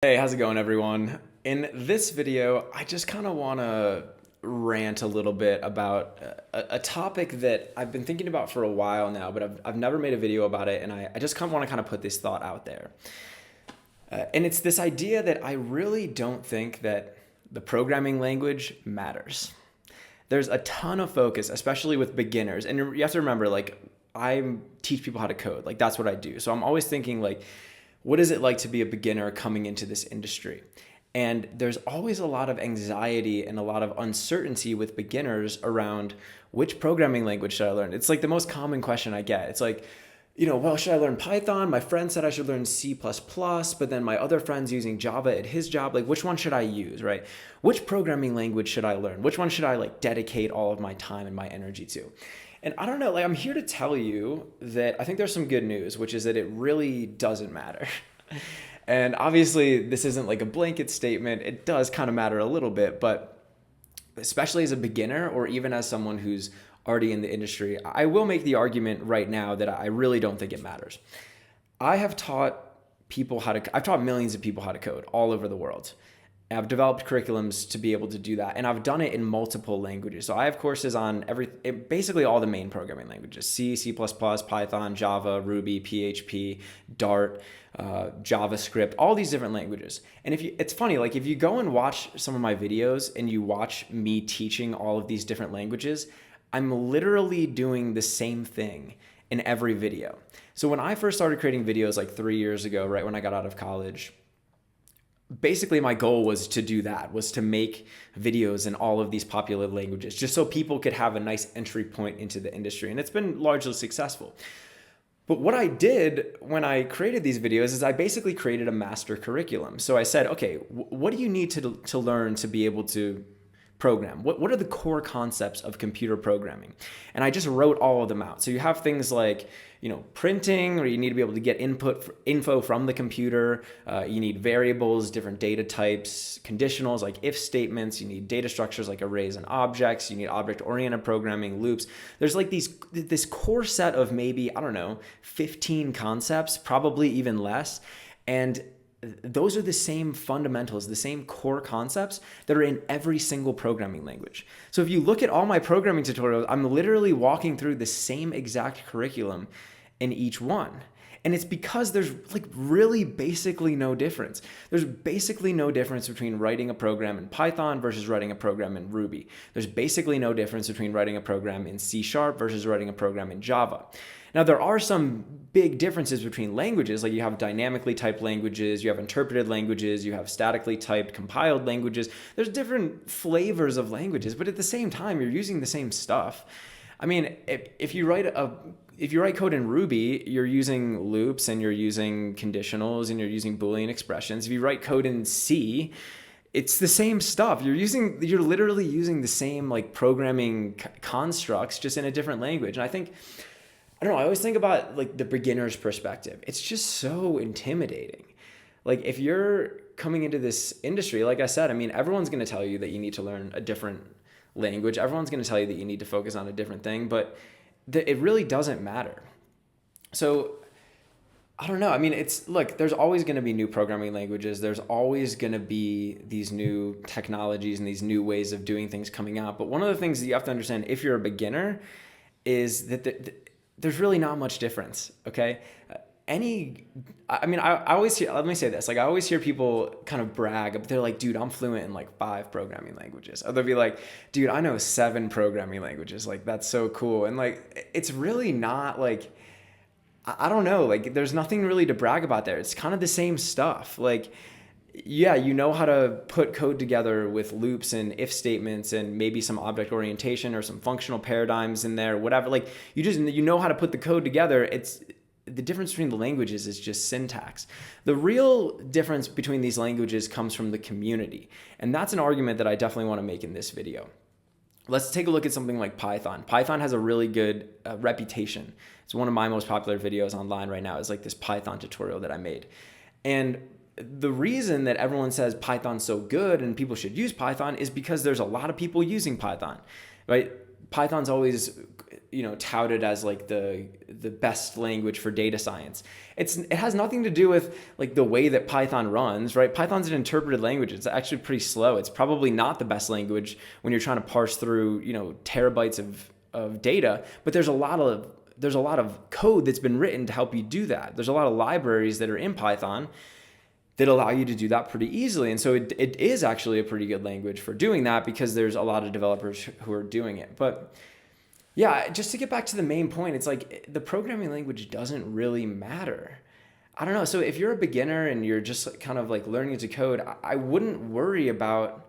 Hey, how's it going, everyone? In this video, I just kind of want to rant a little bit about a topic that I've been thinking about for a while now, but I've never made a video about it, and I just kind of want to kind of put this thought out there. And it's this idea that I really don't think that the programming language matters. There's a ton of focus, especially with beginners, and you have to remember, like, I teach people how to code. Like, that's what I do. So I'm always thinking, like, what is it like to be a beginner coming into this industry? And there's always a lot of anxiety and a lot of uncertainty with beginners around which programming language should I learn? It's like the most common question I get. It's like, well, should I learn Python? My friend said I should learn C++, but then my other friend's using Java at his job. Like, which one should I use, right? Which programming language should I learn? Which one should I dedicate all of my time and my energy to? And I don't know, I'm here to tell you that I think there's some good news, which is that it really doesn't matter. And obviously, this isn't like a blanket statement. It does kind of matter a little bit, but especially as a beginner or even as someone who's already in the industry, I will make the argument right now that I really don't think it matters. I have taught I've taught millions of people how to code all over the world. I've developed curriculums to be able to do that, and I've done it in multiple languages. So I have courses on basically all the main programming languages: C, C++, Python, Java, Ruby, PHP, Dart, JavaScript, all these different languages. And it's funny, like if you go and watch some of my videos and you watch me teaching all of these different languages, I'm literally doing the same thing in every video. So when I first started creating videos like 3 years ago, right when I got out of college, basically my goal was to do that, was to make videos in all of these popular languages, just so people could have a nice entry point into the industry. And it's been largely successful. But what I did when I created these videos is I basically created a master curriculum. So I said, okay, what do you need to learn to be able to program? What are the core concepts of computer programming? And I just wrote all of them out. So you have things like, printing, or you need to be able to get info from the computer. You need variables, different data types, conditionals like if statements. You need data structures like arrays and objects. You need object-oriented programming, loops. There's like this core set of maybe, 15 concepts, probably even less. And those are the same fundamentals, the same core concepts that are in every single programming language. So if you look at all my programming tutorials, I'm literally walking through the same exact curriculum in each one. And it's because there's really basically no difference. There's basically no difference between writing a program in Python versus writing a program in Ruby. There's basically no difference between writing a program in C# versus writing a program in Java. Now, there are some big differences between languages, like you have dynamically typed languages, you have interpreted languages, you have statically typed compiled languages. There's different flavors of languages, but at the same time, you're using the same stuff. I mean, if you write code in Ruby, you're using loops and you're using conditionals and you're using Boolean expressions. If you write code in C, it's the same stuff. You're literally using the same programming constructs, just in a different language. And I don't know, I always think about the beginner's perspective. It's just so intimidating. Like if you're coming into this industry, like I said, everyone's going to tell you that you need to learn a different language. Everyone's going to tell you that you need to focus on a different thing, but it really doesn't matter. So I don't know. There's always going to be new programming languages. There's always going to be these new technologies and these new ways of doing things coming out. But one of the things that you have to understand if you're a beginner is that there's really not much difference, okay? I always hear, let me say this, I always hear people kind of brag, but they're like, dude, I'm fluent in 5 programming languages. Or they'll be like, dude, I know 7 programming languages. That's so cool. And it's really not I don't know, there's nothing really to brag about there. It's kind of the same stuff. Yeah, you know how to put code together with loops and if statements and maybe some object orientation or some functional paradigms in there, whatever. You know how to put the code together. It's the difference between the languages is just syntax. The real difference between these languages comes from the community. And that's an argument that I definitely want to make in this video. Let's take a look at something like Python. Python has a really good reputation. It's one of my most popular videos online right now is this Python tutorial that I made. And the reason that everyone says Python's so good and people should use Python is because there's a lot of people using Python, right? Python's always touted as like the best language for data science. It has nothing to do with like the way that Python runs, right? Python's an interpreted language. It's actually pretty slow. It's probably not the best language when you're trying to parse through, terabytes of data, but there's a lot of code that's been written to help you do that. There's a lot of libraries that are in Python that allow you to do that pretty easily. And so it is actually a pretty good language for doing that because there's a lot of developers who are doing it. But yeah, just to get back to the main point, it's like the programming language doesn't really matter. I don't know. So if you're a beginner and you're just kind of like learning to code, I wouldn't worry about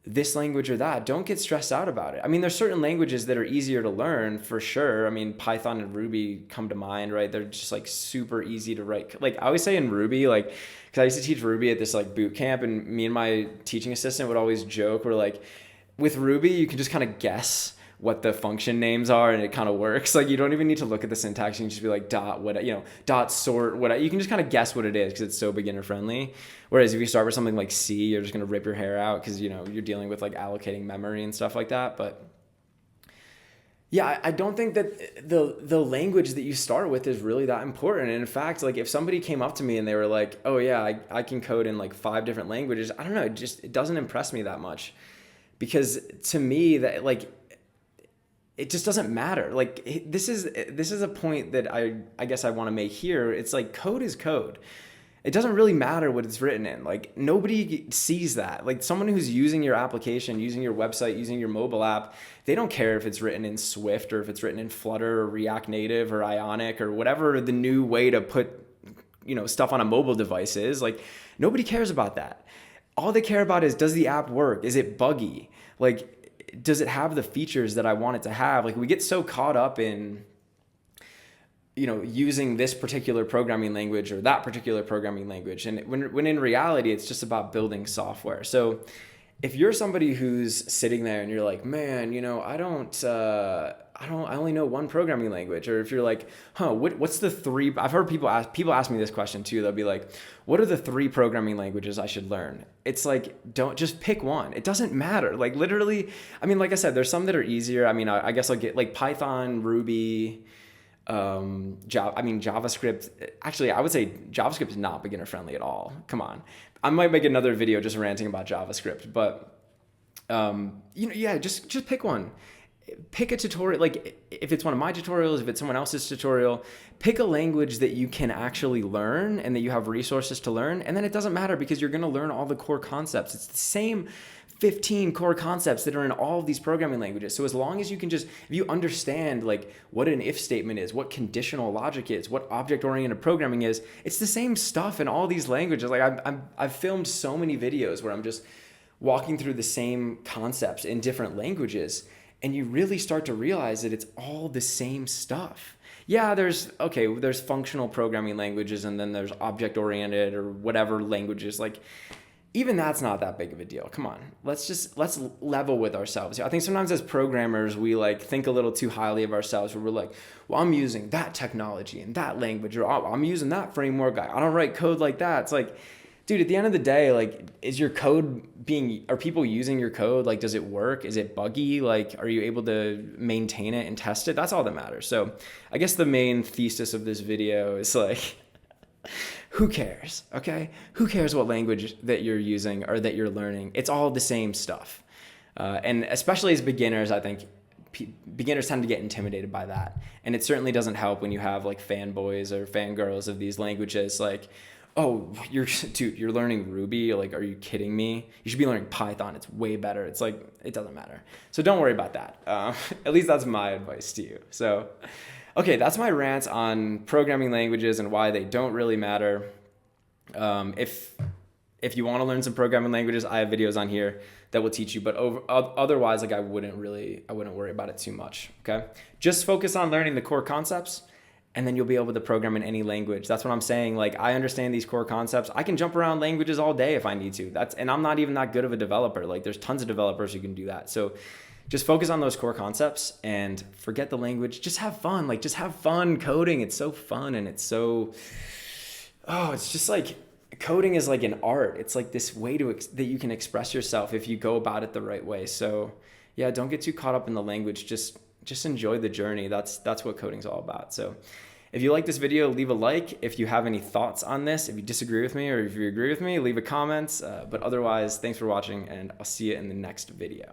this language or that. Don't get stressed out about it. I mean, there's certain languages that are easier to learn for sure. I mean, Python and Ruby come to mind, right? They're just like super easy to write. Like I always say in Ruby, like, cause I used to teach Ruby at this like boot camp, and me and my teaching assistant would always joke, we're like, with Ruby, you can just kind of guess what the function names are and it kind of works. Like you don't even need to look at the syntax. You can just be like dot sort, what, you can just kind of guess what it is because it's so beginner friendly. Whereas if you start with something like C, you're just going to rip your hair out because, you're dealing with like allocating memory and stuff like that. But yeah, I don't think that the language that you start with is really that important. And in fact, like if somebody came up to me and they were like, oh yeah, I can code in like 5 different languages. I don't know. It doesn't impress me that much because to me that like, it just doesn't matter. Like this is a point that I guess I want to make here. It's like code is code. It doesn't really matter what it's written in. Like nobody sees that. Like someone who's using your application, using your website, using your mobile app, they don't care if it's written in Swift or if it's written in Flutter or React Native or Ionic or whatever the new way to put, stuff on a mobile device is. Like nobody cares about that. All they care about is, does the app work? Is it buggy? Like, does it have the features that I want it to have? Like we get so caught up in, using this particular programming language or that particular programming language. And when in reality, it's just about building software. So if you're somebody who's sitting there and you're like, man, I only know one programming language. Or if you're like, what's the 3, I've heard people ask me this question too. They'll be like, what are the 3 programming languages I should learn? It's like, don't just pick one. It doesn't matter. Like literally, I mean, like I said, there's some that are easier. I mean, I guess I'll get like Python, Ruby, JavaScript. Actually, I would say JavaScript is not beginner friendly at all. Come on. I might make another video just ranting about JavaScript, but just pick one. Pick a tutorial, like if it's one of my tutorials, if it's someone else's tutorial, pick a language that you can actually learn and that you have resources to learn. And then it doesn't matter because you're going to learn all the core concepts. It's the same 15 core concepts that are in all of these programming languages. So as long as you can if you understand like what an if statement is, what conditional logic is, what object-oriented programming is, it's the same stuff in all these languages. Like I've filmed so many videos where I'm just walking through the same concepts in different languages. And you really start to realize that it's all the same stuff. Yeah, there's functional programming languages and then there's object-oriented or whatever languages. Like even that's not that big of a deal. Come on, let's level with ourselves. I think sometimes as programmers, we like think a little too highly of ourselves where we're like, well, I'm using that technology and that language, or I'm using that framework. I don't write code like that. It's like, dude, at the end of the day, like, are people using your code? Like, does it work? Is it buggy? Like, are you able to maintain it and test it? That's all that matters. So I guess the main thesis of this video is like, who cares? Okay. Who cares what language that you're using or that you're learning? It's all the same stuff. And especially as beginners, I think beginners tend to get intimidated by that. And it certainly doesn't help when you have like fanboys or fangirls of these languages. Like, oh, you're learning Ruby? Like, are you kidding me? You should be learning Python. It's way better. It's like, it doesn't matter. So don't worry about that. At least that's my advice to you. So, okay, that's my rant on programming languages and why they don't really matter. If you want to learn some programming languages, I have videos on here that will teach you. But otherwise, like I wouldn't worry about it too much. Okay, just focus on learning the core concepts. And then you'll be able to program in any language. That's what I'm saying. Like, I understand these core concepts. I can jump around languages all day if I need to. And I'm not even that good of a developer. Like, there's tons of developers who can do that. So just focus on those core concepts and forget the language. Just have fun. Like, just have fun coding. It's so fun and it's just like, coding is like an art. It's like this way that you can express yourself if you go about it the right way. So yeah, don't get too caught up in the language. Just just enjoy the journey. That's what coding's all about. So if you like this video, leave a like. If you have any thoughts on this, if you disagree with me or if you agree with me, leave a comment. But otherwise, thanks for watching, and I'll see you in the next video.